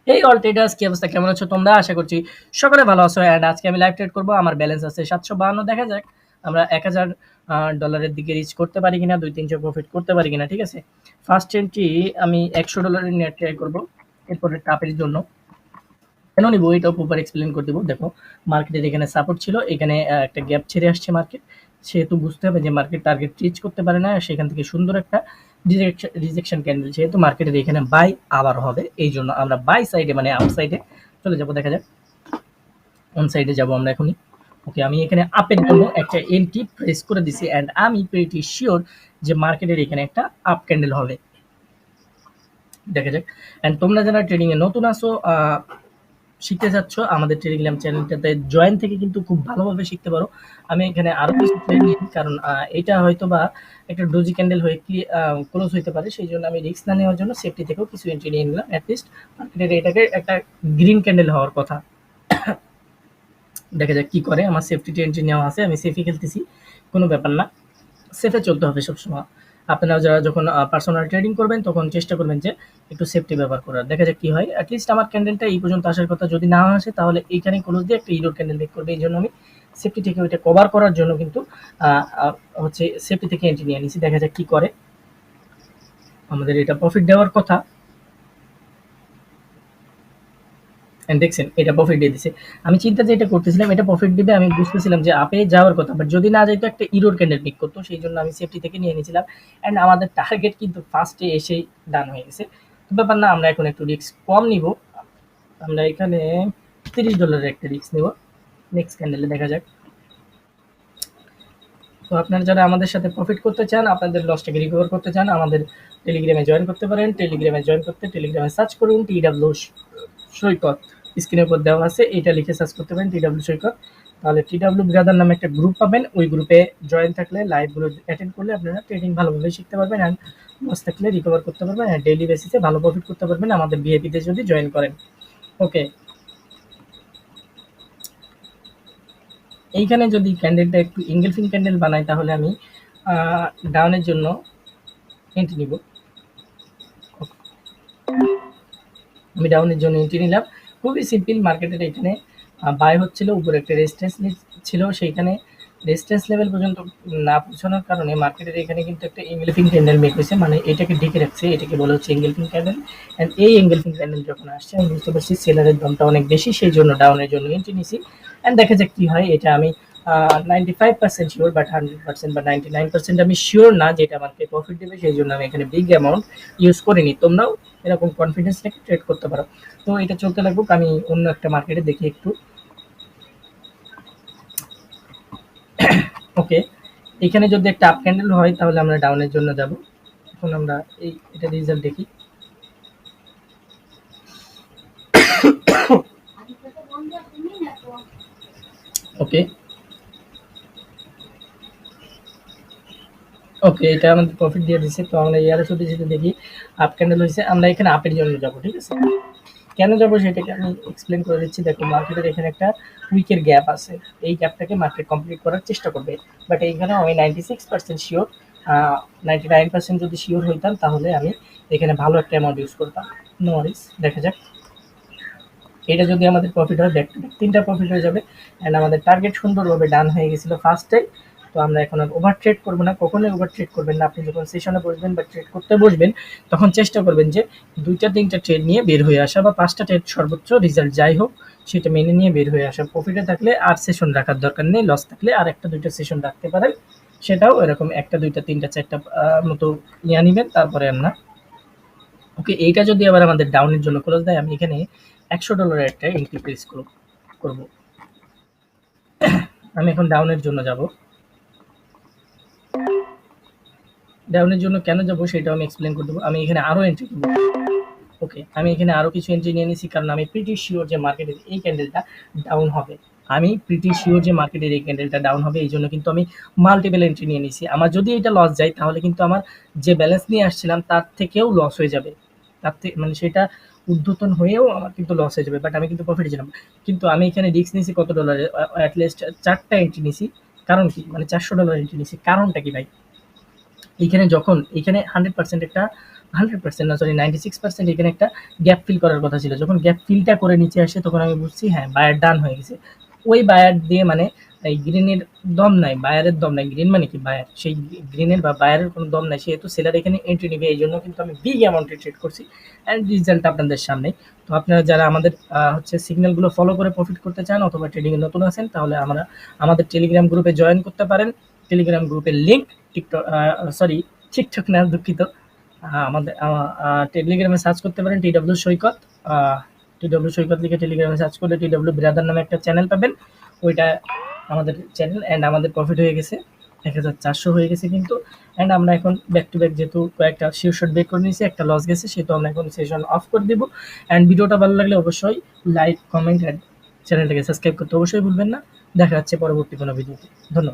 এই all traders কি অবস্থা? কেমন আছো তোমরা? আশা করছি সকলে ভালো আছো। অ্যান্ড আজকে আমি লাইভ ট্রেড করব। আমার ব্যালেন্স আছে 752। দেখা যাক আমরা 1000 ডলারের দিকে রিচ করতে পারি কিনা, 2-300 প্রফিট করতে পারি কিনা। ঠিক আছে, ফার্স্ট এন্ট্রি আমি $100 নিয়ে ট্রাই করব। এরপরে টাপের জন্য কেন নিব এটাও প্রপার এক্সপ্লেন করে দেবো। দেখো, মার্কেটের এখানে সাপোর্ট ছিল, এখানে একটা গ্যাপ ছেড়ে আসছে মার্কেট। সেহেতু বুঝতে হবে যে মার্কেট টার্গেট রিচ করতে পারে না, সেখান থেকে সুন্দর একটা রিজেকশন ক্যান্ডেল, যেহেতু মার্কেটের এখানে বাই আবার হবে, এই জন্য আমরা বাই সাইডে মানে আপ সাইডে চলে যাব। দেখা যাক, অন সাইডে যাব আমরা এখনই। ওকে, আমি এখানে আপের জন্য একটা এন্ট্রি প্রেস করে দিছি অ্যান্ড আমি প্রিটি শিওর যে মার্কেটের এখানে একটা আপ ক্যান্ডেল হবে। দেখা যাক। অ্যান্ড তোমরা যারা ট্রেডিং এ নতুন আসো, শিখতে চাচ্ছ, আমাদের টেলিগ্রাম চ্যানেলটাতে জয়েন থেকে কিন্তু খুব ভালোভাবে শিখতে পারো। আমি এখানে আরো কিছু ট্রেড নিই, কারণ এটা হয়তো বা একটা ডোজি ক্যান্ডেল হয়ে কি ক্লোজ হইতে পারে, সেই জন্য আমি রিস্ক না নেওয়ার জন্য সেফটি থেকেও কিছু এন্ট্রি নিয়ে নিলাম। অ্যাটলিস্ট মার্কেটের এটাকে একটা গ্রিন ক্যান্ডেল হওয়ার কথা। দেখা যাক কি করে। আমার সেফটি এন্ট্রি নেওয়া আছে, আমি সেফই খেলতেছি, কোনো ব্যাপার না। সেফে চলতে হবে সবসময়। আপনারা যারা যখন পার্সোনাল ট্রেডিং করবেন তখন চেষ্টা করবেন যে একটু সেফটি ব্যবহার করার। দেখা যাক কি হয়। অ্যাটলিস্ট আমার ক্যান্ডেলটা এই পর্যন্ত আসার কথা, যদি না আসে তাহলে এইখানে ক্লোজ দিয়ে একটা ইরোর ক্যান্ডেল মেক করবে। এই জন্য আমি সেফটি থেকে ওইটা কভার করার জন্য কিন্তু হচ্ছে সেফটি থেকে এন্ট্রি নিয়ে নিছি। দেখা যাক কি করে। আমাদের এটা প্রফিট দেওয়ার কথা, দেখছেন এটা প্রফিট দিয়ে দিছে। আমি চিন্তা যে এটা করতেছিলাম এটা প্রফিট দিবে, আমি বুঝতেছিলাম যে আপে যাওয়ার কথা, বাট যদি না যাইতো একটা ইরোর ক্যান্ডেল পিক করতো, সেই জন্য আমি সেফটি থেকে নিয়ে নিয়েছিলাম। অ্যান্ড আমাদের টার্গেট কিন্তু ফার্স্টে এসেই ডান হয়ে গেছে। তো ব্যাপার না, আমরা এখন একটু রিস্ক কম নিব। আমরা এখানে $30 একটা রিস্ক নেব। নেক্সট ক্যান্ডেলে দেখা যাক। তো আপনারা যারা আমাদের সাথে প্রফিট করতে চান, আপনাদের লসটাকে রিকভার করতে চান, আমাদের টেলিগ্রামে জয়েন করতে পারেন। টেলিগ্রামে জয়েন করতে টেলিগ্রামে সার্চ করুন TW সৈকত, স্ক্রিনের উপর দেওয়া আছে, এটা লিখে সার্চ করতে পারেন TW সৈকত। তাহলে TW ব্রাদার নামে একটা গ্রুপ পাবেন। ওই গ্রুপে জয়েন থাকলে লাইভগুলো অ্যাটেন্ড করলে আপনারা ট্রেডিং ভালোভাবে শিখতে পারবেন, অ্যান্ড লস থাকলে রিকভার করতে পারবেন, অ্যান্ড ডেইলি বেসিসে ভালো প্রফিট করতে পারবেন আমাদের ভিআইপিতে যদি জয়েন করেন। ওকে, এইখানে যদি ক্যান্ডেলটা একটু ইঙ্গেলফিং ক্যান্ডেল বানাই তাহলে আমি ডাউনের জন্য এন্ট্রি নিব। আমি ডাউনের জন্য এন্ট্রি নিলাম। খুবই সিম্পল। মার্কেটের এখানে বাই হচ্ছিল, উপরে একটা রেজিস্ট্যান্স ছিল, সেইখানে রেজিস্ট্যান্স লেভেল পর্যন্ত না পৌঁছানোর কারণে মার্কেটের এখানে কিন্তু একটা এঙ্গেলফিং ক্যান্ডেল মেক হয়েছে, মানে এটাকে ঢেকে রাখছে, এটাকে বলা হচ্ছে এঙ্গেলফিং ক্যান্ডেল। অ্যান্ড এই এঙ্গেলফিং ক্যান্ডেল যখন আসছে আমি বুঝতে পারছি সেলারের দামটা অনেক বেশি, সেই জন্য ডাউনের জন্য এন্ট্রি নিছি। অ্যান্ড দেখা যাক কি হয়। এটা আমি 95% শিওর, বাট 100% বা 99% আমি শিওর না যে এটা আমাকে প্রফিট দেবে, সেই জন্য আমি এখানে বিগ অ্যামাউন্ট ইউজ করিনি। তোমরাও এরকম কনফিডেন্স রেখে ট্রেড করতে পারো। তো এটা চলতে লাগুক, আমি অন্য একটা মার্কেটে দেখি একটু। ওকে, এখানে যদি একটা আপ ক্যান্ডেল হয় তাহলে আমরা ডাউনের জন্য যাব। এখন আমরা এটা রেজাল্ট দেখি। ওকে, ওকে, এটা আমাদের প্রফিট দিয়ে দিচ্ছে। তো আমরা ইয়ারে শুধু যেটা দেখি আপ ক্যান্ডেল হয়েছে, আমরা এখানে আপের জন্য যাব। ঠিক আছে, কেন যাবো সেটাকে আমি এক্সপ্লেন করে দিচ্ছি। দেখো, মার্কেটের এখানে একটা উইকের গ্যাপ আছে, এই গ্যাপটাকে মার্কেট কমপ্লিট করার চেষ্টা করবে। বাট এইখানে আমি 96% শিওর, 99% যদি শিওর হইতাম তাহলে আমি এখানে ভালো একটা অ্যামাউন্ট ইউজ করতাম। নো ওয়ারিস, দেখা যাক। এটা যদি আমাদের প্রফিট হয়, ব্যাক টু ব্যাক 3টা প্রফিট হয়ে যাবে। অ্যান্ড আমাদের টার্গেট সুন্দরভাবে ডান হয়ে গেছিলো ফার্স্টে। তো আমরা এখন আর ওভার ট্রেড করবো না, কখনোই ওভার ট্রেড করবেন না। আপনি যখন সেশনে বসবেন বা ট্রেড করতে বসবেন তখন চেষ্টা করবেন যে 2টা 3টা ট্রেড নিয়ে বের হয়ে আসা, বা 5টা ট্রেড সর্বোচ্চ, রেজাল্ট যাই হোক সেটা মেনে নিয়ে বের হয়ে আসা। প্রফিটে থাকলে আর সেশন রাখার দরকার নেই, লস থাকলে আর 1টা 2টা সেশন রাখতে পারেন। সেটাও এরকম 1টা 2টা 3টা 4টা মতো নিয়ে নিবেন, তারপরে আর না। ওকে, এইটা যদি আবার আমাদের ডাউনের জন্য ক্লোজ দেয়, আমি এখানে $100 একটা এন্ট্রি প্লেস করব। আমি এখন ডাউনের জন্য যাব। ডাউনের জন্য কেন যাব সেটাও আমি এক্সপ্লেন করে দেবো। আমি এখানে আরো এন্ট্রি করব। ওকে, আমি এখানে আরো কিছু এন্ট্রি নিয়ে নিয়েছি, কারণ আমি প্রিটি শিওর যে মার্কেটের এই ক্যান্ডেলটা ডাউন হবে। আমি প্রিটি শিওর যে মার্কেটের এই ক্যান্ডেলটা ডাউন হবে, এই জন্য কিন্তু আমি মাল্টিপল এন্ট্রি নিয়ে নিয়েছি। আমার যদি এটা লস যায় তাহলে কিন্তু আমার যে ব্যালেন্স নিয়ে আসছিলাম তার থেকেও লস হয়ে যাবে। তার থেকে মানে সেটা ঊর্ধ্বতন হয়েও আমার কিন্তু লস হয়ে যাবে, বাট আমি কিন্তু প্রফিটে ছিলাম। কিন্তু আমি এখানে রিস্ক নিয়েছি কত ডলারের, অ্যাটলিস্ট 4টা এন্ট্রি নিয়েছি। কারণ কি, মানে $400 এন্ট্রি নিয়েছি, কারণটা কি ভাই? এইখানে যখন এইখানে 100% একটা 100% না, সরি 96% এখানে একটা গ্যাপ ফিল করার কথা ছিল। যখন গ্যাপ ফিলটা করে নিচে আসে তখন আমি বুঝছি হ্যাঁ, বায়ার ডান হয়ে গেছে। ওই বায়ার দিয়ে মানে এই গ্রিনের দম নাই, বায়ারের দম নাই। গ্রিন মানে কি বায়ার, সেই গ্রিনের বা বায়ারের কোনো দম নাই, সেহেতু সেলার এখানে এন্ট্রি নেবে। এই জন্য কিন্তু আমি বিগ অ্যামাউন্টে ট্রেড করছি অ্যান্ড রেজাল্ট আপনাদের সামনে। তো আপনারা যারা আমাদের হচ্ছে সিগন্যালগুলো ফলো করে প্রফিট করতে চান অথবা ট্রেডিংয়ে নতুন আছেন, তাহলে আমরা আমাদের টেলিগ্রাম গ্রুপে জয়েন করতে পারেন। টেলিগ্রাম গ্রুপের লিঙ্ক টিকটক, সরি টিকটক না, দুঃখিত, আমাদের টেলিগ্রামে সার্চ করতে পারেন টিডব্লিউ সৈকত। টিডব্লিউ সৈকত লিখে টেলিগ্রামে সার্চ করলে টিডব্লিউ ব্রাদার নামে একটা চ্যানেল পাবেন। ওইটা আমাদের চ্যানেল অ্যান্ড আমাদের প্রফিট হয়ে গেছে 1400 হয়ে গেছে কিন্তু। অ্যান্ড আমরা এখন ব্যাক টু ব্যাক যেহেতু কয়েকটা শিওর শট বের করে নিয়েছি, একটা লস গেছে, সেহেতু আমরা এখন সেশন অফ করে দেবো। অ্যান্ড ভিডিওটা ভালো লাগলে অবশ্যই লাইক, কমেন্ট অ্যান্ড চ্যানেলটাকে সাবস্ক্রাইব করতে অবশ্যই ভুলবেন না। দেখা যাচ্ছে পরবর্তী কোনো ভিডিওতে। ধন্যবাদ।